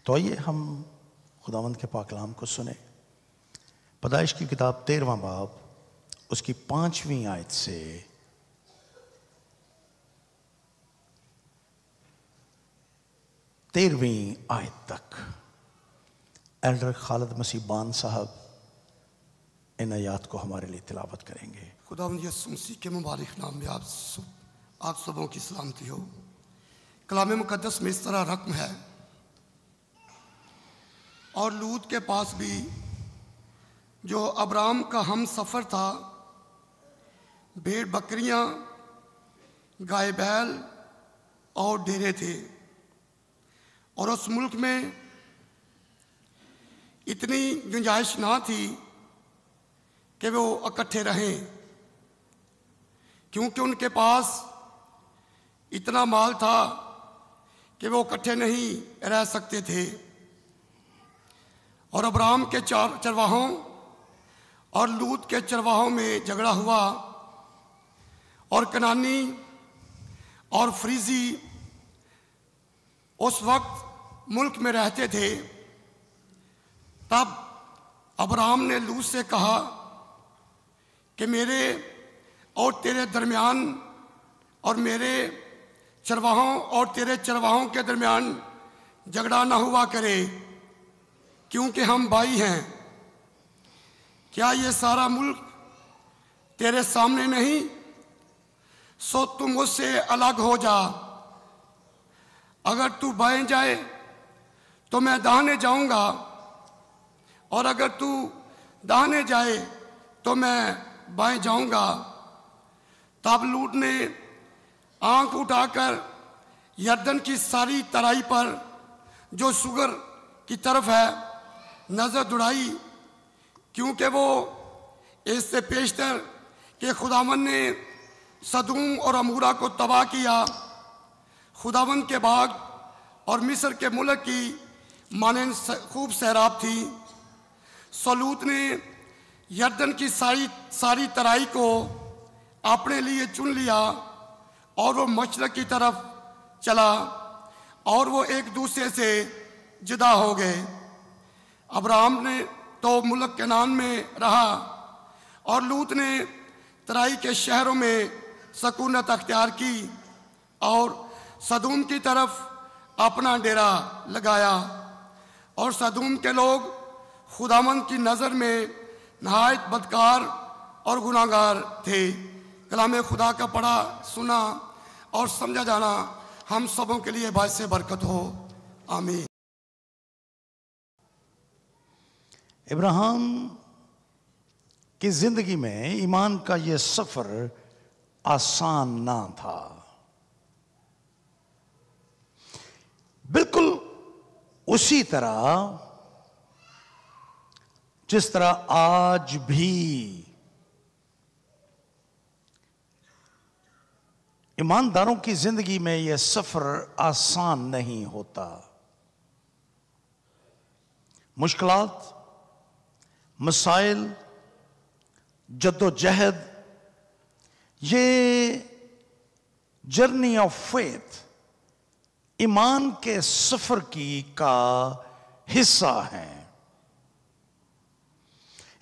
تو آئیے ہم خداوند کے پاک کلام کو سنیں۔ پیدائش کی کتاب 13واں باب اس کی 5ویں آیت سے 13ویں آیت تک ایلڈر خالد مسیح بان صاحب ان آیات کو ہمارے لیے تلاوت کریں گے۔ خداوند یسوع مسیح کے مبارک نام میں آپ سبوں کی سلامتی ہو۔ کلام مقدس میں اس طرح رقم ہے، اور لوط کے پاس بھی جو ابرام کا ہم سفر تھا، بھیڑ بکریاں، گائے بیل اور ڈیرے تھے، اور اس ملک میں اتنی گنجائش نہ تھی کہ وہ اکٹھے رہیں، کیونکہ ان کے پاس اتنا مال تھا کہ وہ اکٹھے نہیں رہ سکتے تھے۔ اور ابرام کے چرواہوں اور لوط کے چرواہوں میں جھگڑا ہوا، اور کنانی اور فریزی اس وقت ملک میں رہتے تھے۔ تب ابرام نے لوط سے کہا کہ میرے اور تیرے درمیان اور میرے چرواہوں اور تیرے چرواہوں کے درمیان جھگڑا نہ ہوا کرے، کیونکہ ہم بھائی ہیں۔ کیا یہ سارا ملک تیرے سامنے نہیں؟ سو تم مجھ سے الگ ہو جا، اگر تو بائیں جائے تو میں داہنے جاؤں گا، اور اگر تو داہنے جائے تو میں بائیں جاؤں گا۔ تب لوط نے آنکھ اٹھا کر یردن کی ساری ترائی پر جو سگر کی طرف ہے نظر دوڑائی، کیونکہ وہ اس سے پیشتر کہ خداوند نے سدوم اور عمورہ کو تباہ کیا، خداوند کے باغ اور مصر کے ملک کی مانند خوب سیراب تھی۔ سو لوط نے یردن کی ساری ترائی کو اپنے لیے چن لیا، اور وہ مشرق کی طرف چلا، اور وہ ایک دوسرے سے جدا ہو گئے۔ ابرام نے تو ملک کنعان میں رہا، اور لوط نے ترائی کے شہروں میں سکونت اختیار کی، اور سدوم کی طرف اپنا ڈیرا لگایا۔ اور سدوم کے لوگ خداوند کی نظر میں نہایت بدکار اور گناہگار تھے۔ کلام خدا کا پڑھا، سنا اور سمجھا جانا ہم سبوں کے لیے باعث برکت ہو، آمین۔ ابراہیم کی زندگی میں ایمان کا یہ سفر آسان نہ تھا۔ بالکل اسی طرح جس طرح آج بھی ایمانداروں کی زندگی میں یہ سفر آسان نہیں ہوتا۔ مشکلات، مسائل، جدوجہد، یہ جرنی آف فیتھ ایمان کے سفر کا حصہ ہیں۔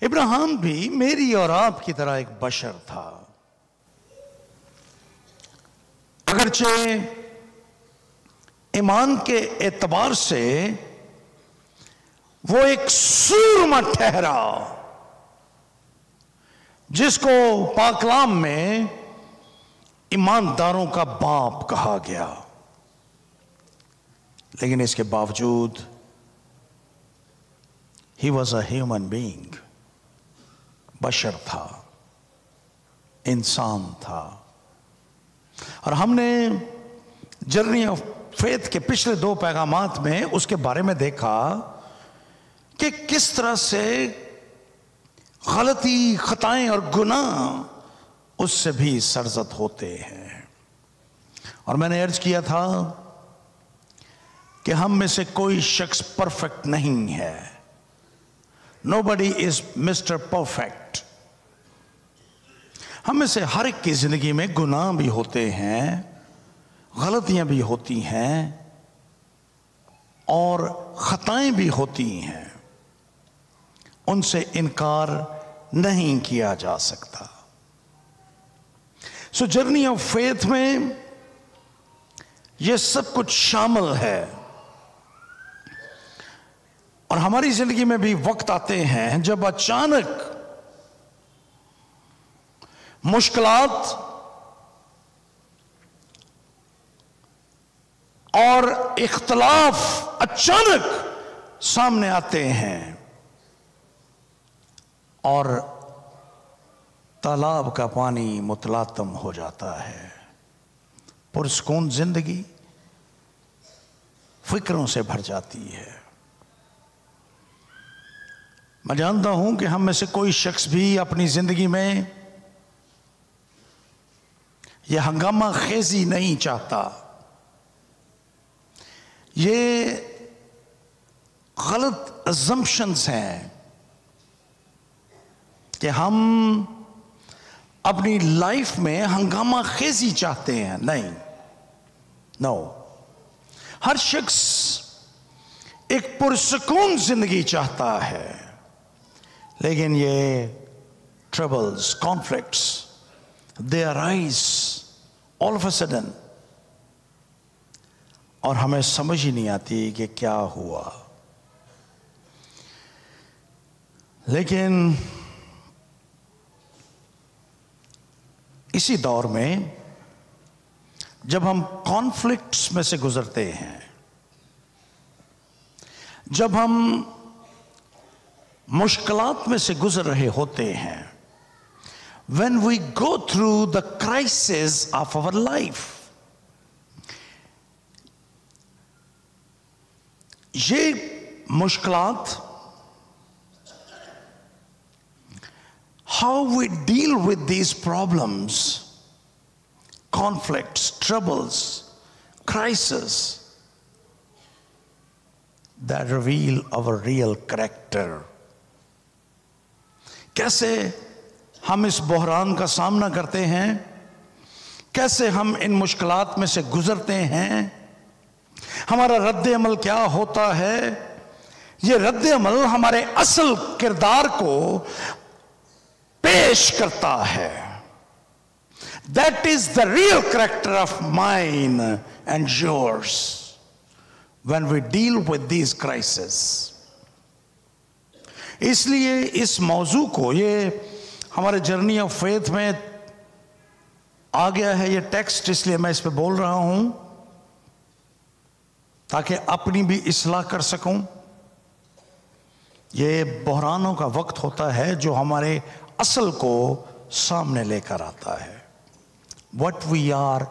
ابراہیم بھی میری اور آپ کی طرح ایک بشر تھا، اگرچہ ایمان کے اعتبار سے وہ ایک سورما ٹھہرا، جس کو پاک کلام میں ایمانداروں کا باپ کہا گیا، لیکن اس کے باوجود he was a human being، بشر تھا، انسان تھا۔ اور ہم نے جرنی آف فیتھ کے پچھلے 2 پیغامات میں اس کے بارے میں دیکھا کہ کس طرح سے غلطی، خطائیں اور گناہ اس سے بھی سرزد ہوتے ہیں۔ اور میں نے عرض کیا تھا کہ ہم میں سے کوئی شخص پرفیکٹ نہیں ہے۔ Nobody is Mr. Perfect۔ ہم میں سے ہر ایک کی زندگی میں گناہ بھی ہوتے ہیں، غلطیاں بھی ہوتی ہیں، اور خطائیں بھی ہوتی ہیں، ان سے انکار نہیں کیا جا سکتا۔ سو جرنی آف فیتھ میں یہ سب کچھ شامل ہے، اور ہماری زندگی میں بھی وقت آتے ہیں جب اچانک مشکلات اور اختلاف اچانک سامنے آتے ہیں، اور تالاب کا پانی متلاطم ہو جاتا ہے، پرسکون زندگی فکروں سے بھر جاتی ہے۔ میں جانتا ہوں کہ ہم میں سے کوئی شخص بھی اپنی زندگی میں یہ ہنگامہ خیزی نہیں چاہتا، یہ غلط assumptions ہیں کہ ہم اپنی لائف میں ہنگامہ خیزی چاہتے ہیں۔ نہیں، نو، ہر شخص ایک پرسکون زندگی چاہتا ہے، لیکن یہ troubles, conflicts they arise all of a sudden، اور ہمیں سمجھ ہی نہیں آتی کہ کیا ہوا۔ لیکن اسی دور میں جب ہم کانفلکٹس میں سے گزرتے ہیں، جب ہم مشکلات میں سے گزر رہے ہوتے ہیں، when we go through the crisis of our life، یہ مشکلات، how we deal with these problems، conflicts، troubles، crises، that reveal our real character۔ کیسے ہم اس بحران کا سامنا کرتے ہیں، کیسے ہم ان مشکلات میں سے گزرتے ہیں، ہمارا رد عمل کیا ہوتا ہے، یہ رد عمل ہمارے اصل کردار کو پیش کرتا ہے۔ That is the real character of mine and yours when we deal with these crises۔ اس لیے اس موضوع کو، یہ ہمارے جرنی آف فیتھ میں آ گیا ہے یہ ٹیکسٹ، اس لیے میں اس پہ بول رہا ہوں تاکہ اپنی بھی اصلاح کر سکوں۔ یہ بحرانوں کا وقت ہوتا ہے جو ہمارے اصل کو سامنے لے کر آتا ہے، what we are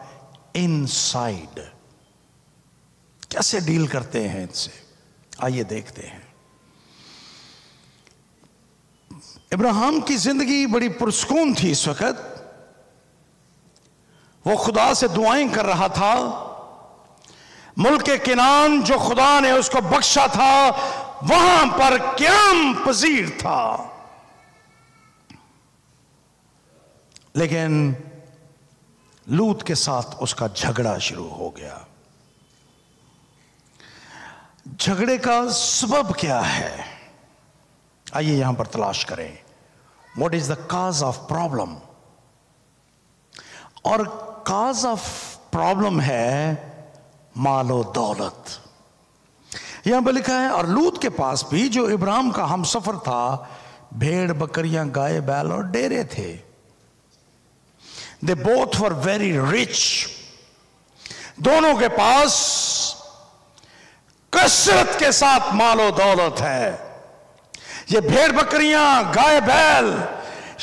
inside۔ کیسے ڈیل کرتے ہیں ان سے، آئیے دیکھتے ہیں۔ ابراہیم کی زندگی بڑی پرسکون تھی اس وقت، وہ خدا سے دعائیں کر رہا تھا، ملک کنعان جو خدا نے اس کو بخشا تھا وہاں پر قیام پذیر تھا۔ لیکن لوط کے ساتھ اس کا جھگڑا شروع ہو گیا۔ جھگڑے کا سبب کیا ہے، آئیے یہاں پر تلاش کریں۔ What is the cause of problem؟ اور cause of problem ہے مال و دولت۔ یہاں پہ لکھا ہے، اور لوط کے پاس بھی جو ابراہیم کا ہم سفر تھا، بھیڑ، بکریاں، گائے، بیل اور ڈیرے تھے۔ They both were very rich۔ دونوں کے پاس کثرت کے ساتھ مال و دولت ہے۔ یہ بھیڑ بکریاں، گائے بیل،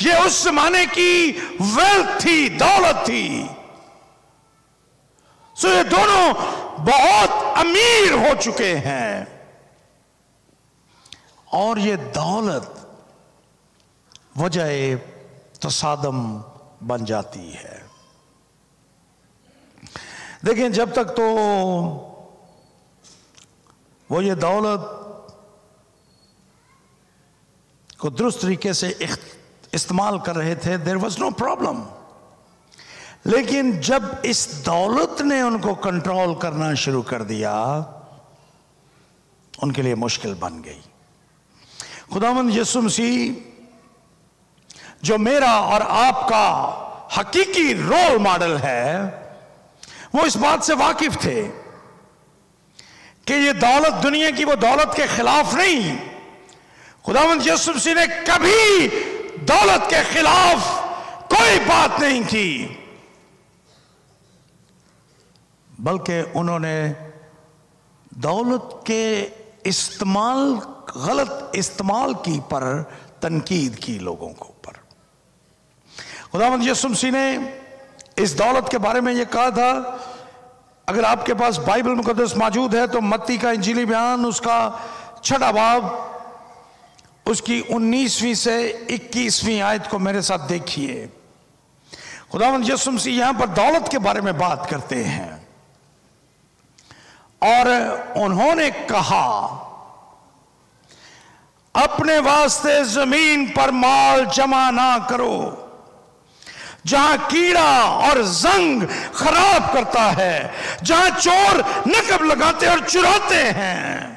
یہ اس زمانے کی ویلتھ تھی، دولت تھی۔ سو یہ دونوں بہت امیر ہو چکے ہیں، اور یہ دولت وجہ تصادم بن جاتی ہے۔ دیکھیں، جب تک تو وہ یہ دولت کو درست طریقے سے استعمال کر رہے تھے، there was no problem۔ لیکن جب اس دولت نے ان کو کنٹرول کرنا شروع کر دیا ان کے لیے مشکل بن گئی۔ خداوند یسوع مسیح جو میرا اور آپ کا حقیقی رول ماڈل ہے، وہ اس بات سے واقف تھے کہ یہ دولت دنیا کی وہ دولت کے خلاف نہیں۔ خداوند یسوع مسیح نے کبھی دولت کے خلاف کوئی بات نہیں کی، بلکہ انہوں نے دولت کے غلط استعمال کی پر تنقید کی لوگوں کو اوپر۔ خداوند یسوع مسیح نے اس دولت کے بارے میں یہ کہا تھا، اگر آپ کے پاس بائبل مقدس موجود ہے تو متی کا انجیلی بیان اس کا 6 باب اس کی 19ویں سے 21ویں آیت کو میرے ساتھ دیکھیے۔ خداوند یسوع مسیح یہاں پر دولت کے بارے میں بات کرتے ہیں، اور انہوں نے کہا اپنے واسطے زمین پر مال جمع نہ کرو جہاں کیڑا اور زنگ خراب کرتا ہے، جہاں چور نقب لگاتے اور چراتے ہیں،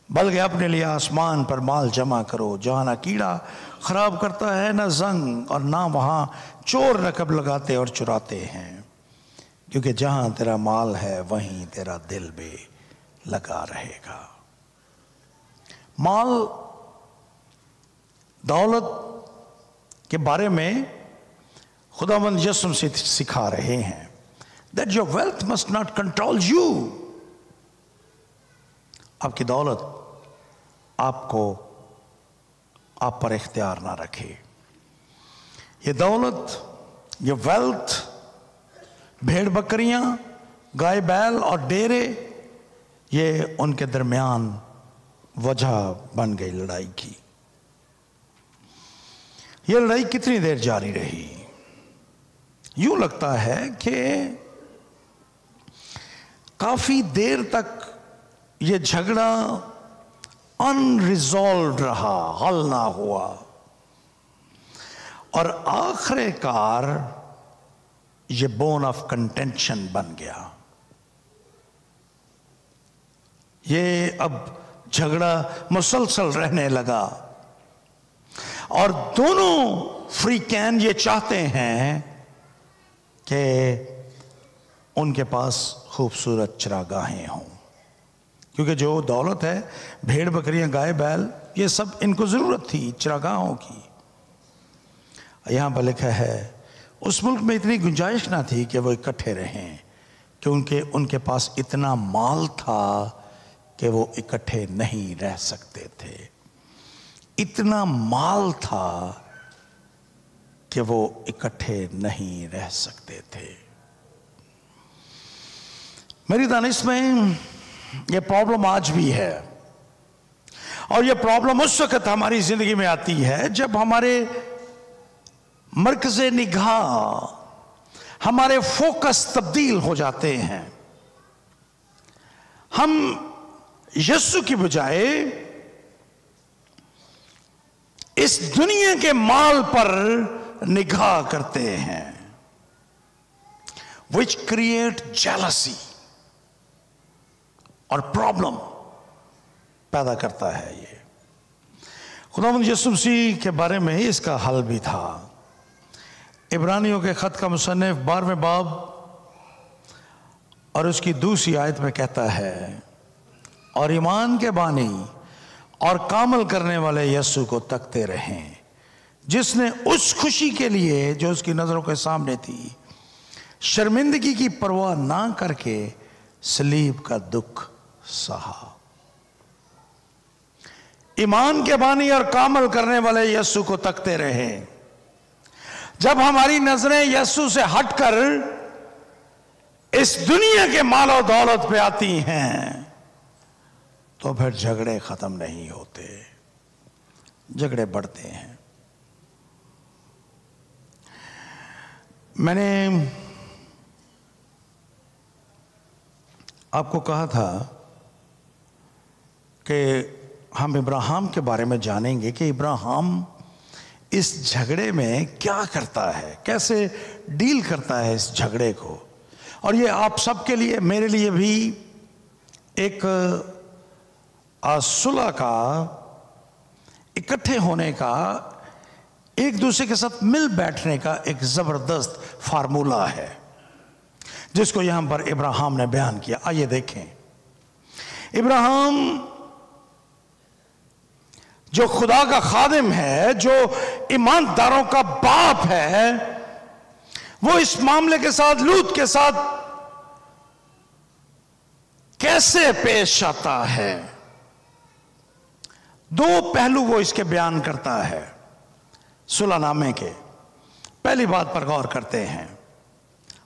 بلکہ اپنے لیے آسمان پر مال جمع کرو جہاں نہ کیڑا خراب کرتا ہے، نہ زنگ، اور نہ وہاں چور نقب لگاتے اور چراتے ہیں، کیونکہ جہاں تیرا مال ہے وہیں تیرا دل بھی لگا رہے گا۔ مال، دولت کے بارے میں خداوند یسوع سے سکھا رہے ہیں that your wealth must not control you۔ آپ کی دولت آپ پر اختیار نہ رکھے۔ یہ دولت، یہ ویلتھ، بھیڑ بکریاں، گائے بیل اور ڈیرے، یہ ان کے درمیان وجہ بن گئی لڑائی کی۔ یہ لڑائی کتنی دیر جاری رہی؟ یوں لگتا ہے کہ کافی دیر تک یہ جھگڑا انریزولوڈ رہا، حل نہ ہوا، اور آخر کار یہ بون آف کنٹینشن بن گیا۔ یہ اب جھگڑا مسلسل رہنے لگا، اور دونوں فریقین یہ چاہتے ہیں کہ ان کے پاس خوبصورت چراگاہیں ہوں، کیونکہ جو دولت ہے، بھیڑ بکریاں، گائے بیل، یہ سب ان کو ضرورت تھی چراگاہوں کی۔ یہاں پر لکھا ہے اس ملک میں اتنی گنجائش نہ تھی کہ وہ اکٹھے رہیں، کیونکہ ان کے پاس اتنا مال تھا کہ وہ اکٹھے نہیں رہ سکتے تھے۔ اتنا مال تھا کہ وہ اکٹھے نہیں رہ سکتے تھے۔ میری دانش میں یہ پرابلم آج بھی ہے، اور یہ پرابلم اس وقت ہماری زندگی میں آتی ہے جب ہمارے مرکز نگاہ، ہمارے فوکس تبدیل ہو جاتے ہیں۔ ہم یسوع کی بجائے اس دنیا کے مال پر نگاہ کرتے ہیں، which create jealousy اور پرابلم پیدا کرتا ہے۔ یہ خداوند یسوع مسیح کے بارے میں اس کا حل بھی تھا۔ عبرانیوں کے خط کا مصنف 12ویں باب اور اس کی 2 آیت میں کہتا ہے، اور ایمان کے بانی اور کامل کرنے والے یسوع کو تکتے رہیں، جس نے اس خوشی کے لیے جو اس کی نظروں کے سامنے تھی شرمندگی کی پرواہ نہ کر کے صلیب کا دکھ سہا۔ ایمان کے بانی اور کامل کرنے والے یسوع کو تکتے رہیں۔ جب ہماری نظریں یسوع سے ہٹ کر اس دنیا کے مال و دولت پہ آتی ہیں تو پھر جھگڑے ختم نہیں ہوتے، جھگڑے بڑھتے ہیں۔ میں نے آپ کو کہا تھا کہ ہم ابراہیم کے بارے میں جانیں گے کہ ابراہیم اس جھگڑے میں کیا کرتا ہے، کیسے ڈیل کرتا ہے اس جھگڑے کو۔ اور یہ آپ سب کے لیے، میرے لیے بھی ایک صلح کا، اکٹھے ہونے کا، ایک دوسرے کے ساتھ مل بیٹھنے کا ایک زبردست فارمولہ ہے جس کو یہاں پر ابراہیم نے بیان کیا. آئیے دیکھیں. ابراہیم جو خدا کا خادم ہے، جو ایمانداروں کا باپ ہے، وہ اس معاملے کے ساتھ، لوط کے ساتھ کیسے پیش آتا ہے. دو پہلو وہ اس کے بیان کرتا ہے صلح نامے کے. پہلی بات پر غور کرتے ہیں.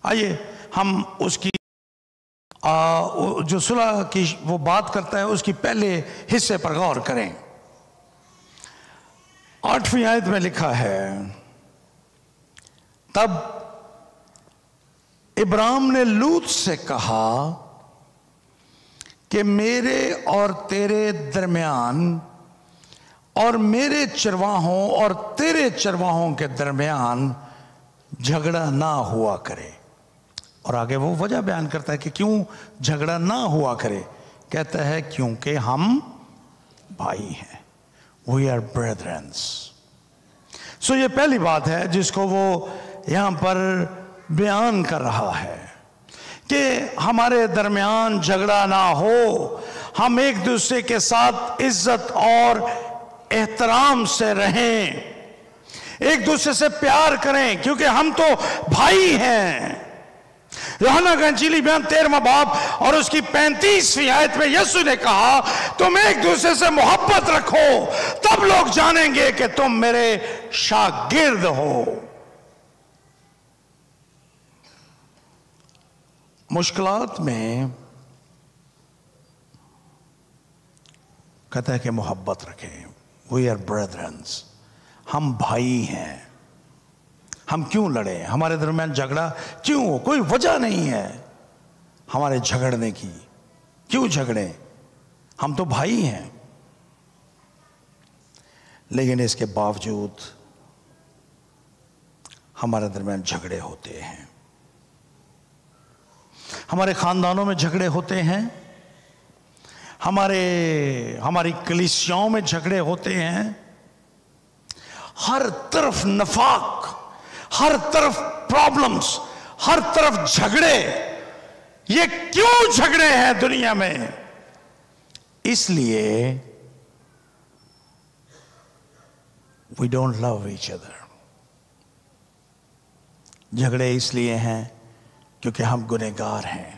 آئیے ہم اس کی جو صلح کی وہ بات کرتا ہے اس کی پہلے حصے پر غور کریں. 8ویں آیت میں لکھا ہے، تب ابراہیم نے لوط سے کہا کہ میرے اور تیرے درمیان اور میرے چرواہوں اور تیرے چرواہوں کے درمیان جھگڑا نہ ہوا کرے. اور آگے وہ وجہ بیان کرتا ہے کہ کیوں جھگڑا نہ ہوا کرے. کہتا ہے کیونکہ ہم بھائی ہیں. We are brethren. سو یہ پہلی بات ہے جس کو وہ یہاں پر بیان کر رہا ہے کہ ہمارے درمیان جھگڑا نہ ہو، ہم ایک دوسرے کے ساتھ عزت اور احترام سے رہیں، ایک دوسرے سے پیار کریں، کیونکہ ہم تو بھائی ہیں. یوحنا کا انجیلی بیان 13واں باب اور اس کی 35ویں آیت میں یسوع نے کہا تم ایک دوسرے سے محبت رکھو، تب لوگ جانیں گے کہ تم میرے شاگرد ہو. مشکلات میں کہتا ہے کہ محبت رکھیں. We are brethren. ہم بھائی ہیں. ہم کیوں لڑیں؟ ہمارے درمیان جھگڑا کیوں ہو؟ کوئی وجہ نہیں ہے ہمارے جھگڑنے کی. کیوں جھگڑیں؟ ہم تو بھائی ہیں. لیکن اس کے باوجود ہمارے درمیان جھگڑے ہوتے ہیں. ہمارے خاندانوں میں جھگڑے ہوتے ہیں، ہماری کلیسیاؤں میں جھگڑے ہوتے ہیں. ہر طرف نفاق، ہر طرف پرابلمز، ہر طرف جھگڑے. یہ کیوں جھگڑے ہیں دنیا میں؟ اس لیے we don't love each other. جھگڑے اس لیے ہیں کیونکہ ہم گنہگار ہیں.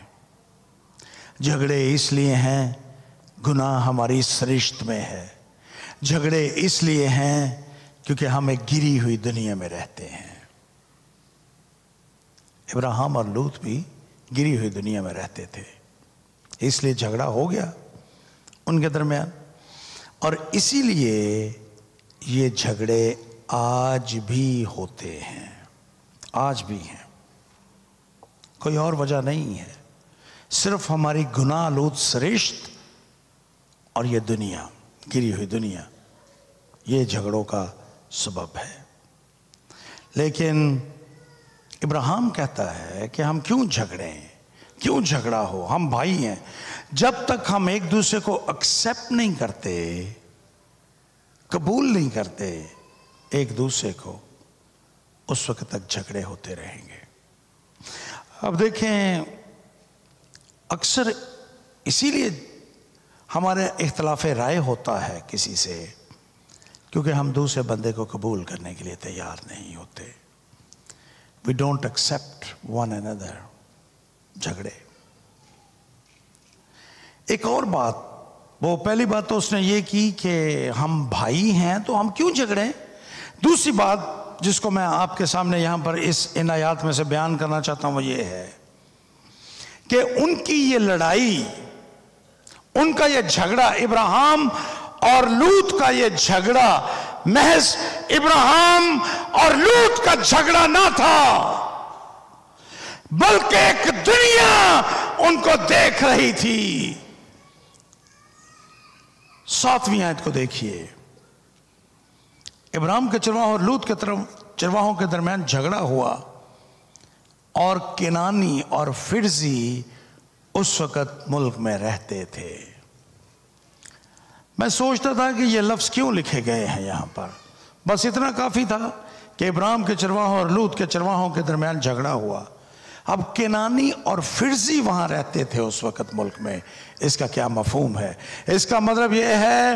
جھگڑے اس لیے ہیں گناہ ہماری سرشت میں ہے. جھگڑے اس لیے ہیں کیونکہ ہم ایک گری ہوئی دنیا میں رہتے ہیں. ابراہیم اور لوط بھی گری ہوئی دنیا میں رہتے تھے، اس لیے جھگڑا ہو گیا ان کے درمیان. اور اسی لیے یہ جھگڑے آج بھی ہوتے ہیں. آج بھی ہیں. کوئی اور وجہ نہیں ہے، صرف ہماری گناہ آلود سرشت اور یہ دنیا، گری ہوئی دنیا، یہ جھگڑوں کا سبب ہے. لیکن ابراہیم کہتا ہے کہ ہم کیوں جھگڑیں، کیوں جھگڑا ہو؟ ہم بھائی ہیں. جب تک ہم ایک دوسرے کو ایکسیپٹ نہیں کرتے، قبول نہیں کرتے ایک دوسرے کو، اس وقت تک جھگڑے ہوتے رہیں گے. اب دیکھیں، اکثر اسی لیے ہمارے اختلاف رائے ہوتا ہے کسی سے، کیونکہ ہم دوسرے بندے کو قبول کرنے کے لیے تیار نہیں ہوتے. We don't accept one another. جھگڑے. ایک اور بات، وہ پہلی بات تو اس نے یہ کی کہ ہم بھائی ہیں تو ہم کیوں جھگڑیں. دوسری بات جس کو میں آپ کے سامنے یہاں پر ان آیات میں سے بیان کرنا چاہتا ہوں وہ یہ ہے کہ ان کی یہ لڑائی، ان کا یہ جھگڑا، ابراہیم اور لوط کا یہ جھگڑا محض ابراہیم اور لوط کا جھگڑا نہ تھا، بلکہ ایک دنیا ان کو دیکھ رہی تھی. 7ویں آیت کو دیکھیے. ابراہیم کے چرواہوں اور لوط کے چرواہوں کے درمیان جھگڑا ہوا، اور کنانی اور فرزی اس وقت ملک میں رہتے تھے. میں سوچتا تھا کہ یہ لفظ کیوں لکھے گئے ہیں یہاں پر. بس اتنا کافی تھا کہ ابراہیم کے چرواہوں اور لوط کے چرواہوں کے درمیان جھگڑا ہوا. اب کنانی اور فرزی وہاں رہتے تھے اس وقت ملک میں. اس کا کیا مفہوم ہے؟ اس کا مطلب یہ ہے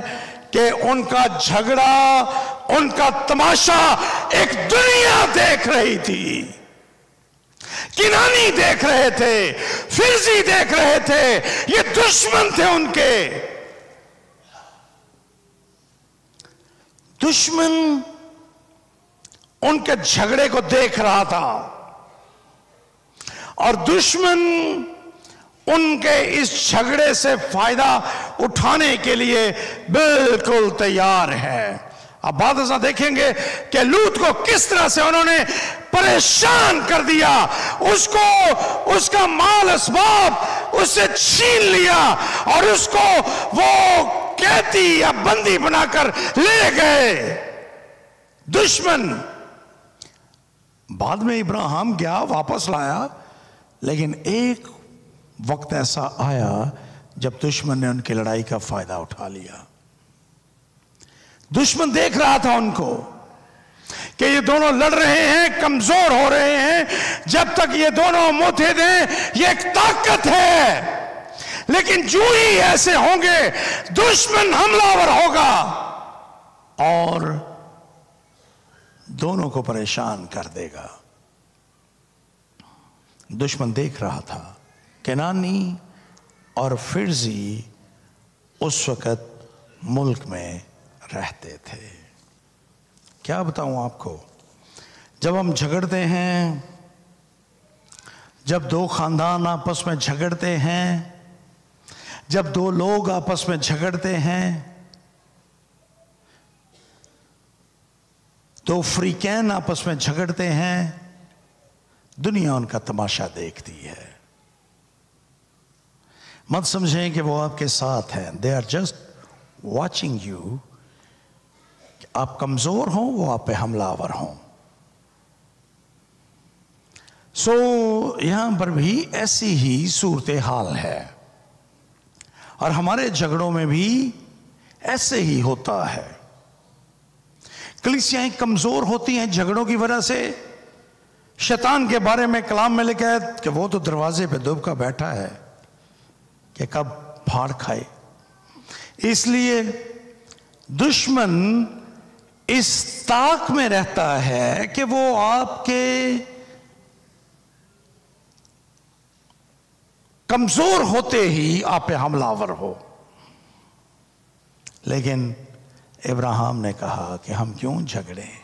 کہ ان کا جھگڑا، ان کا تماشا ایک دنیا دیکھ رہی تھی. کنانی دیکھ رہے تھے، فرزی دیکھ رہے تھے، یہ دشمن تھے ان کے. دشمن ان کے جھگڑے کو دیکھ رہا تھا اور دشمن ان کے اس جھگڑے سے فائدہ اٹھانے کے لیے بالکل تیار ہے. اب بعد ازاں دیکھیں گے کہ لوط کو کس طرح سے انہوں نے پریشان کر دیا، اس کو اس کا مال اسباب اس سے چھین لیا اور اس کو وہ قیدی یا بندی بنا کر لے گئے. دشمن بعد میں ابراہیم گیا، واپس لایا، لیکن ایک وقت ایسا آیا جب دشمن نے ان کی لڑائی کا فائدہ اٹھا لیا. دشمن دیکھ رہا تھا ان کو کہ یہ دونوں لڑ رہے ہیں، کمزور ہو رہے ہیں. جب تک یہ دونوں متحد ہیں یہ ایک طاقت ہے، لیکن جو ہی ایسے ہوں گے دشمن حملہ آور ہوگا اور دونوں کو پریشان کر دے گا. دشمن دیکھ رہا تھا. کنانی اور فرزی اس وقت ملک میں رہتے تھے. کیا بتاؤں آپ کو، جب ہم جھگڑتے ہیں، جب دو خاندان آپس میں جھگڑتے ہیں، جب دو لوگ آپس میں جھگڑتے ہیں، دو فریقین آپس میں جھگڑتے ہیں، دنیا ان کا تماشا دیکھتی ہے. مت سمجھیں کہ وہ آپ کے ساتھ ہیں. they are just watching you. آپ کمزور ہوں، وہ آپ پہ حملہ آور ہوں. سو یہاں پر بھی ایسی ہی صورتحال ہے اور ہمارے جھگڑوں میں بھی ایسے ہی ہوتا ہے. کلیسیاں کمزور ہوتی ہیں جھگڑوں کی وجہ سے. شیطان کے بارے میں کلام میں لکھا ہے کہ وہ تو دروازے پہ دب کا بیٹھا ہے کہ کب پھاڑ کھائے. اس لیے دشمن اس طاق میں رہتا ہے کہ وہ آپ کے کمزور ہوتے ہی آپ پہ حملہ آور ہو. لیکن ابراہیم نے کہا کہ ہم کیوں جھگڑیں،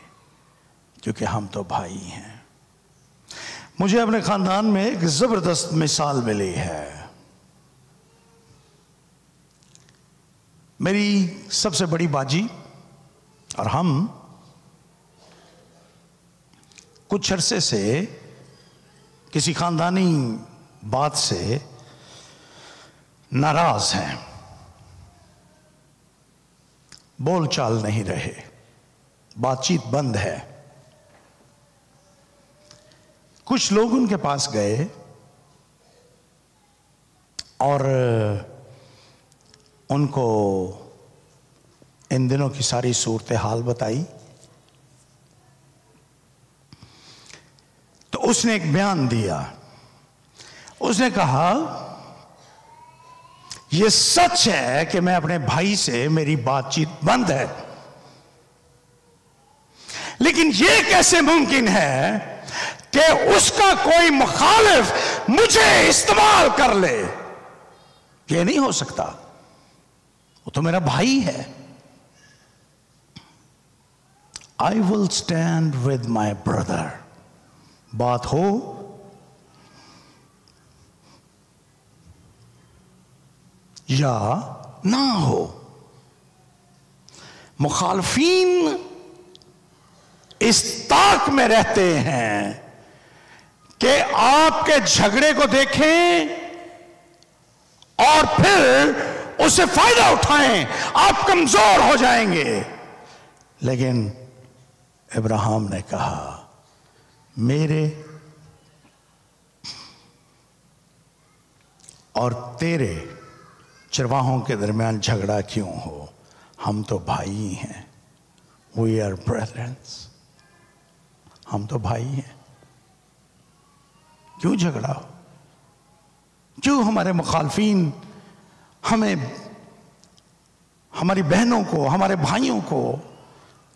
کیونکہ ہم تو بھائی ہیں. مجھے اپنے خاندان میں ایک زبردست مثال ملی ہے. میری سب سے بڑی باجی اور ہم کچھ عرصے سے کسی خاندانی بات سے ناراض ہیں. بول چال نہیں رہے، بات چیت بند ہے. کچھ لوگ ان کے پاس گئے اور ان کو ان دنوں کی ساری صورتحال بتائی. تو اس نے ایک بیان دیا. اس نے کہا یہ سچ ہے کہ میں اپنے بھائی سے میری بات چیت بند ہے، لیکن یہ کیسے ممکن ہے کہ اس کا کوئی مخالف مجھے استعمال کر لے؟ یہ نہیں ہو سکتا، وہ تو میرا بھائی ہے. I will stand with my brother. بات ہو یا نہ ہو. مخالفین اس طاق میں رہتے ہیں کہ آپ کے جھگڑے کو دیکھیں اور پھر اس سے فائدہ اٹھائیں. آپ کمزور ہو جائیں گے. لیکن ابراہیم نے کہا میرے اور تیرے چرواہوں کے درمیان جھگڑا کیوں ہو؟ ہم تو بھائی ہیں. We are brothers. ہم تو بھائی ہیں. کیوں جھگڑا ہو؟ کیوں ہمارے مخالفین ہمیں، ہماری بہنوں کو، ہمارے بھائیوں کو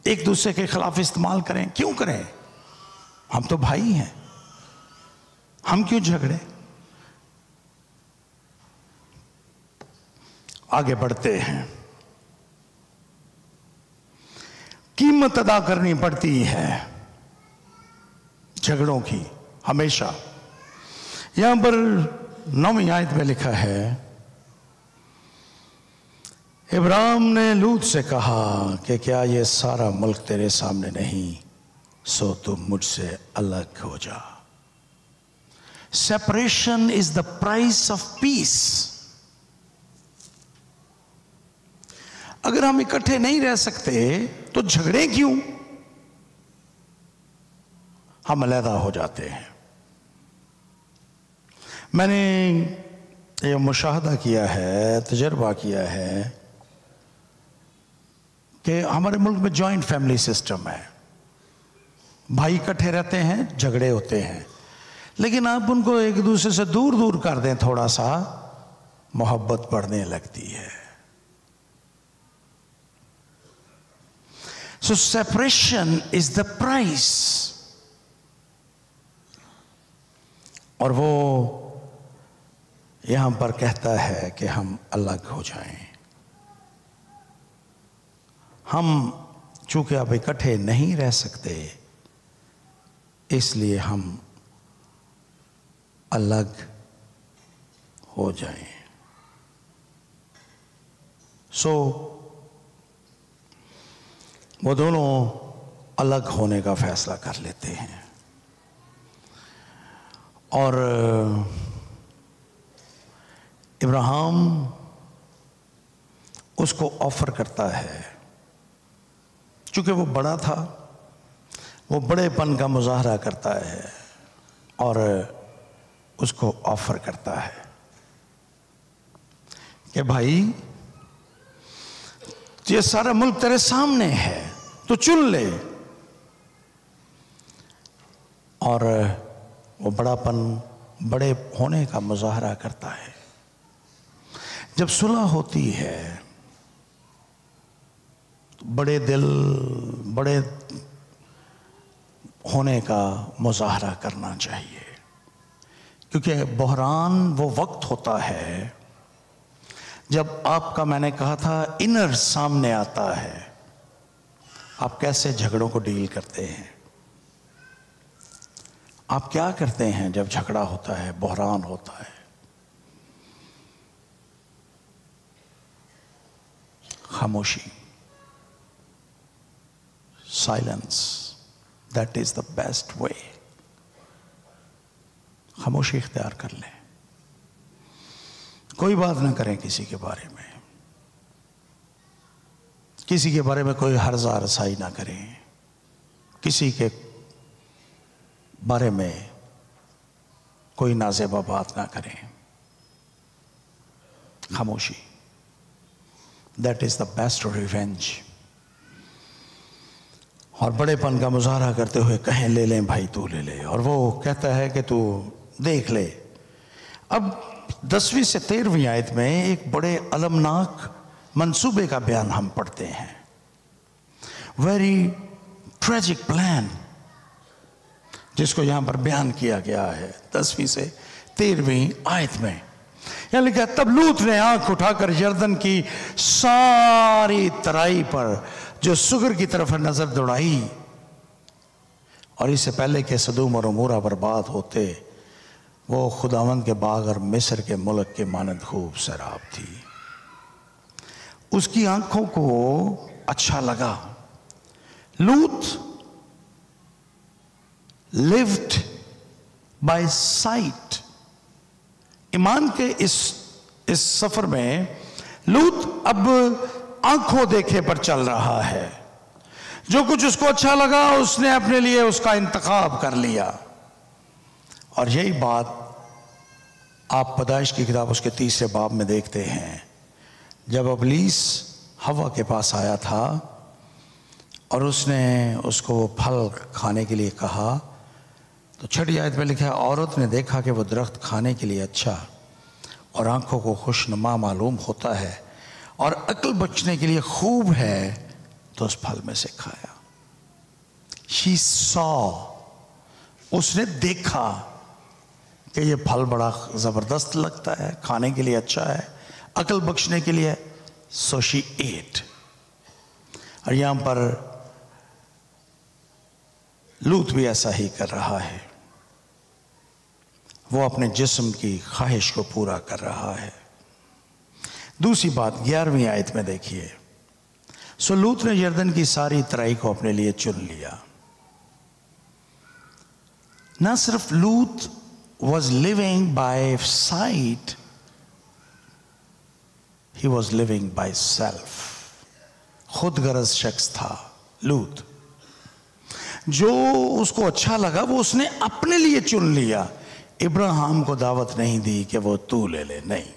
ایک دوسرے کے خلاف استعمال کریں؟ کیوں کریں؟ ہم تو بھائی ہیں. ہم کیوں جھگڑے؟ آگے بڑھتے ہیں. قیمت ادا کرنی پڑتی ہے جھگڑوں کی ہمیشہ. یہاں پر 9ویں آیت میں لکھا ہے، ابراہیم نے لوط سے کہا کہ کیا یہ سارا ملک تیرے سامنے نہیں، سو تم مجھ سے الگ ہو جا. Separation is the price of peace. اگر ہم اکٹھے نہیں رہ سکتے تو جھگڑے کیوں؟ ہم علیحدہ ہو جاتے ہیں. میں نے یہ مشاہدہ کیا ہے، تجربہ کیا ہے کہ ہمارے ملک میں جوائنٹ فیملی سسٹم ہے. بھائی اکٹھے رہتے ہیں، جھگڑے ہوتے ہیں، لیکن آپ ان کو ایک دوسرے سے دور دور کر دیں تھوڑا سا، محبت بڑھنے لگتی ہے. So separation is the price. اور وہ یہاں پر کہتا ہے کہ ہم الگ ہو جائیں. ہم چونکہ اب اکٹھے نہیں رہ سکتے، اس لیے ہم الگ ہو جائیں. وہ دونوں الگ ہونے کا فیصلہ کر لیتے ہیں. اور ابراہیم اس کو آفر کرتا ہے، چونکہ وہ بڑا تھا، وہ بڑے پن کا مظاہرہ کرتا ہے اور اس کو آفر کرتا ہے کہ بھائی یہ سارا ملک تیرے سامنے ہے، تو چن لے. اور وہ بڑا پن، بڑے ہونے کا مظاہرہ کرتا ہے. جب صلح ہوتی ہے تو بڑے دل، بڑے ہونے کا مظاہرہ کرنا چاہیے، کیونکہ بحران وہ وقت ہوتا ہے جب آپ کا، میں نے کہا تھا، انر سامنے آتا ہے. آپ کیسے جھگڑوں کو ڈیل کرتے ہیں؟ آپ کیا کرتے ہیں جب جھگڑا ہوتا ہے، بحران ہوتا ہے؟ خاموشی، silence, that is the best way. خاموشی اختیار کر لیں، کوئی بات نہ کریں کسی کے بارے میں، کسی کے بارے میں کوئی ہرزہ رسائی نہ کریں، کسی کے بارے میں کوئی نازیبہ بات نہ کریں. خاموشی، that is the best revenge. اور بڑے پن کا مظاہرہ کرتے ہوئے کہیں لے لیں بھائی، تو لے لے. اور وہ کہتا ہے کہ تو دیکھ لے. اب 10ویں سے 13ویں آیت میں ایک بڑے المناک منصوبے کا بیان ہم پڑھتے ہیں. ویری ٹریجک پلان، جس کو یہاں پر بیان کیا گیا ہے 10ویں سے 13ویں آیت میں. یہاں لکھا ہے، تب لوط نے آنکھ اٹھا کر یردن کی ساری ترائی پر جو سگر کی طرف نظر دوڑائی، اور اس سے پہلے کہ سدوم اور عمورہ برباد ہوتے، وہ خداوند کے باغ اور مصر کے ملک کے مانند خوب سیراب تھی. اس کی آنکھوں کو اچھا لگا. لوط lived by sight. ایمان کے اس سفر میں لوط اب آنکھوں دیکھے پر چل رہا ہے. جو کچھ اس کو اچھا لگا اس نے اپنے لیے اس کا انتخاب کر لیا. اور یہی بات آپ پیدائش کی کتاب اس کے 3 باب میں دیکھتے ہیں، جب ابلیس ہوا کے پاس آیا تھا اور اس نے اس کو وہ پھل کھانے کے لیے کہا، تو 6 آیت میں لکھا ہے عورت نے دیکھا کہ وہ درخت کھانے کے لیے اچھا اور آنکھوں کو خوشنما معلوم ہوتا ہے اور عقل بخشنے کے لیے خوب ہے، تو اس پھل میں سے کھایا۔ She saw، اس نے دیکھا کہ یہ پھل بڑا زبردست لگتا ہے، کھانے کے لیے اچھا ہے، عقل بخشنے کے لیے، so she ate۔ اور یہاں پر لوط بھی ایسا ہی کر رہا ہے، وہ اپنے جسم کی خواہش کو پورا کر رہا ہے۔ دوسری بات 11ویں آیت میں دیکھیے، سو لوط نے یردن کی ساری ترائی کو اپنے لیے چن لیا۔ نہ صرف لوط was living by sight، he was living by self۔ خود غرض شخص تھا لوط، جو اس کو اچھا لگا وہ اس نے اپنے لیے چن لیا۔ ابراہیم کو دعوت نہیں دی کہ وہ تو لے لے، نہیں،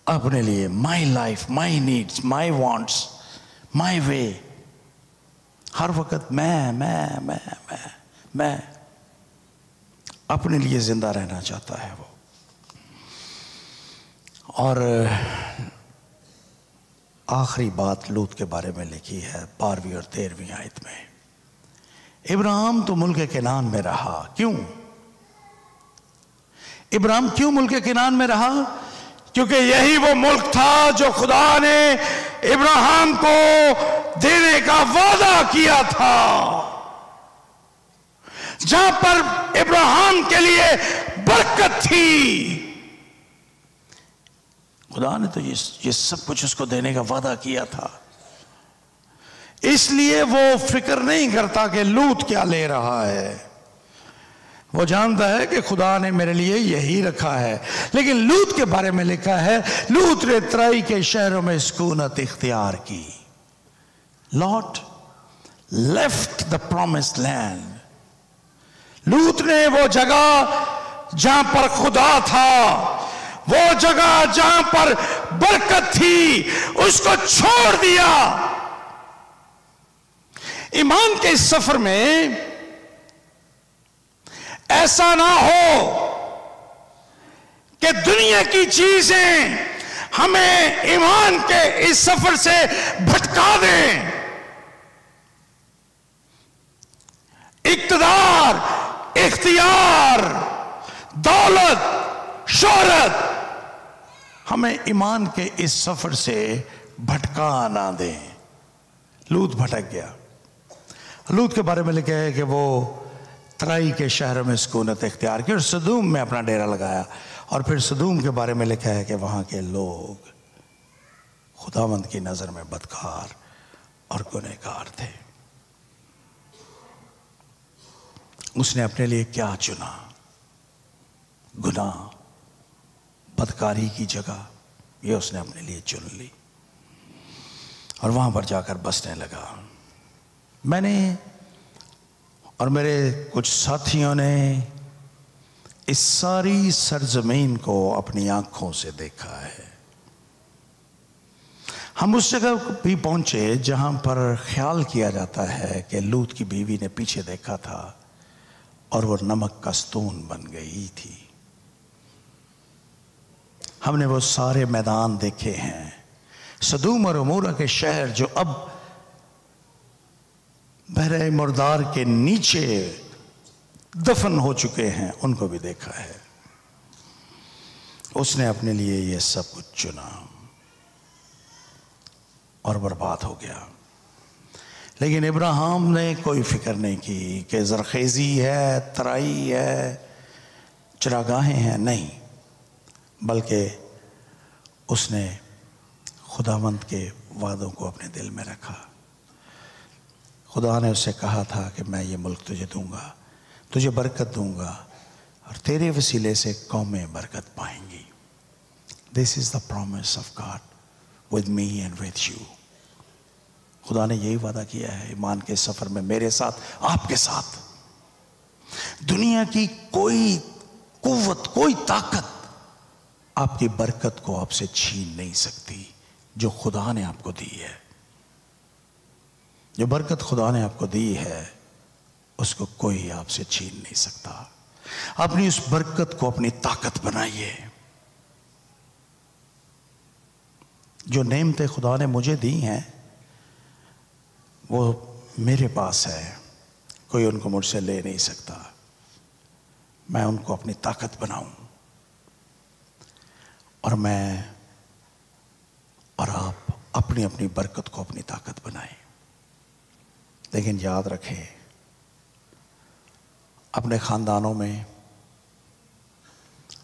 اپنے لیے my life, my needs, my wants, my way, ہر وقت میں اپنے لیے زندہ رہنا چاہتا ہے وہ۔ اور آخری بات لوط کے بارے میں لکھی ہے 12ویں اور 13ویں آیت میں، ابراہیم تو ملک کنعان میں رہا۔ کیوں ابراہیم کیوں ملک کنعان میں رہا؟ کیونکہ یہی وہ ملک تھا جو خدا نے ابراہیم کو دینے کا وعدہ کیا تھا، جہاں پر ابراہیم کے لیے برکت تھی۔ خدا نے تو یہ سب کچھ اس کو دینے کا وعدہ کیا تھا، اس لیے وہ فکر نہیں کرتا کہ لوط کیا لے رہا ہے، وہ جانتا ہے کہ خدا نے میرے لیے یہی رکھا ہے۔ لیکن لوط کے بارے میں لکھا ہے لوط نے ترائی کے شہروں میں سکونت اختیار کی۔ لوط لیفٹ دا پرومسڈ لینڈ، لوط نے وہ جگہ جہاں پر خدا تھا، وہ جگہ جہاں پر برکت تھی، اس کو چھوڑ دیا۔ ایمان کے اس سفر میں ایسا نہ ہو کہ دنیا کی چیزیں ہمیں ایمان کے اس سفر سے بھٹکا دیں۔ اقتدار، اختیار، دولت، شہرت ہمیں ایمان کے اس سفر سے بھٹکا نہ دیں۔ لوط بھٹک گیا۔ لوط کے بارے میں لکھا ہے کہ وہ ترائی کے شہروں میں سکونت اختیار کی اور سدوم میں اپنا ڈیرا لگایا۔ اور پھر سدوم کے بارے میں لکھا ہے کہ وہاں کے لوگ خداوند کی نظر میں بدکار اور گنہگار تھے۔ اس نے اپنے لیے کیا چنا؟ گناہ، بدکاری کی جگہ، یہ اس نے اپنے لیے چن لی اور وہاں پر جا کر بسنے لگا۔ میں نے اور میرے کچھ ساتھیوں نے اس ساری سرزمین کو اپنی آنکھوں سے دیکھا ہے۔ ہم اس جگہ بھی پہنچے جہاں پر خیال کیا جاتا ہے کہ لوط کی بیوی نے پیچھے دیکھا تھا اور وہ نمک کا ستون بن گئی تھی۔ ہم نے وہ سارے میدان دیکھے ہیں، سدوم اور عمورہ کے شہر جو اب بحر مردار کے نیچے دفن ہو چکے ہیں، ان کو بھی دیکھا ہے۔ اس نے اپنے لیے یہ سب کچھ چنا اور برباد ہو گیا۔ لیکن ابراہیم نے کوئی فکر نہیں کی کہ زرخیزی ہے، ترائی ہے، چراگاہیں ہیں، نہیں، بلکہ اس نے خداوند کے وعدوں کو اپنے دل میں رکھا۔ خدا نے اسے کہا تھا کہ میں یہ ملک تجھے دوں گا، تجھے برکت دوں گا اور تیرے وسیلے سے قومیں برکت پائیں گی۔ This is the promise of God with me and with you۔ خدا نے یہی وعدہ کیا ہے ایمان کے سفر میں میرے ساتھ، آپ کے ساتھ۔ دنیا کی کوئی قوت، کوئی طاقت آپ کی برکت کو آپ سے چھین نہیں سکتی۔ جو خدا نے آپ کو دی ہے، جو برکت خدا نے آپ کو دی ہے، اس کو کوئی آپ سے چھین نہیں سکتا۔ اپنی اس برکت کو اپنی طاقت بنائیے۔ جو نعمتیں خدا نے مجھے دی ہیں وہ میرے پاس ہے، کوئی ان کو مجھ سے لے نہیں سکتا۔ میں ان کو اپنی طاقت بناؤں، اور میں اور آپ اپنی اپنی برکت کو اپنی طاقت بنائیں۔ لیکن یاد رکھیں، اپنے خاندانوں میں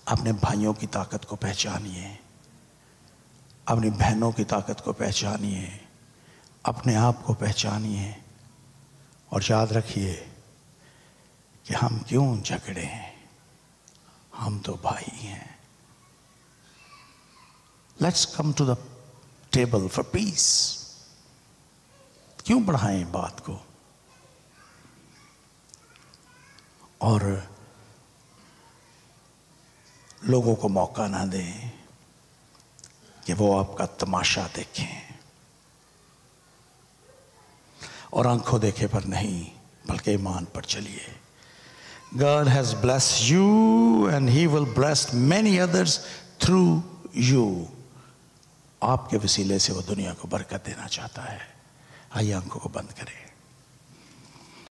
اپنے بھائیوں کی طاقت کو پہچانیے، اپنی بہنوں کی طاقت کو پہچانیے، اپنے آپ کو پہچانیے، اور یاد رکھیے کہ ہم کیوں جھگڑے ہیں، ہم تو بھائی ہیں۔ Let's come to the table for peace. کیوں بڑھائیں بات کو، اور لوگوں کو موقع نہ دیں کہ وہ آپ کا تماشا دیکھیں، اور آنکھوں دیکھے پر نہیں بلکہ ایمان پر چلیے۔ God has blessed you and He will bless many others through you۔ آپ کے وسیلے سے وہ دنیا کو برکت دینا چاہتا ہے۔ آئیے آنکھوں کو بند کریں۔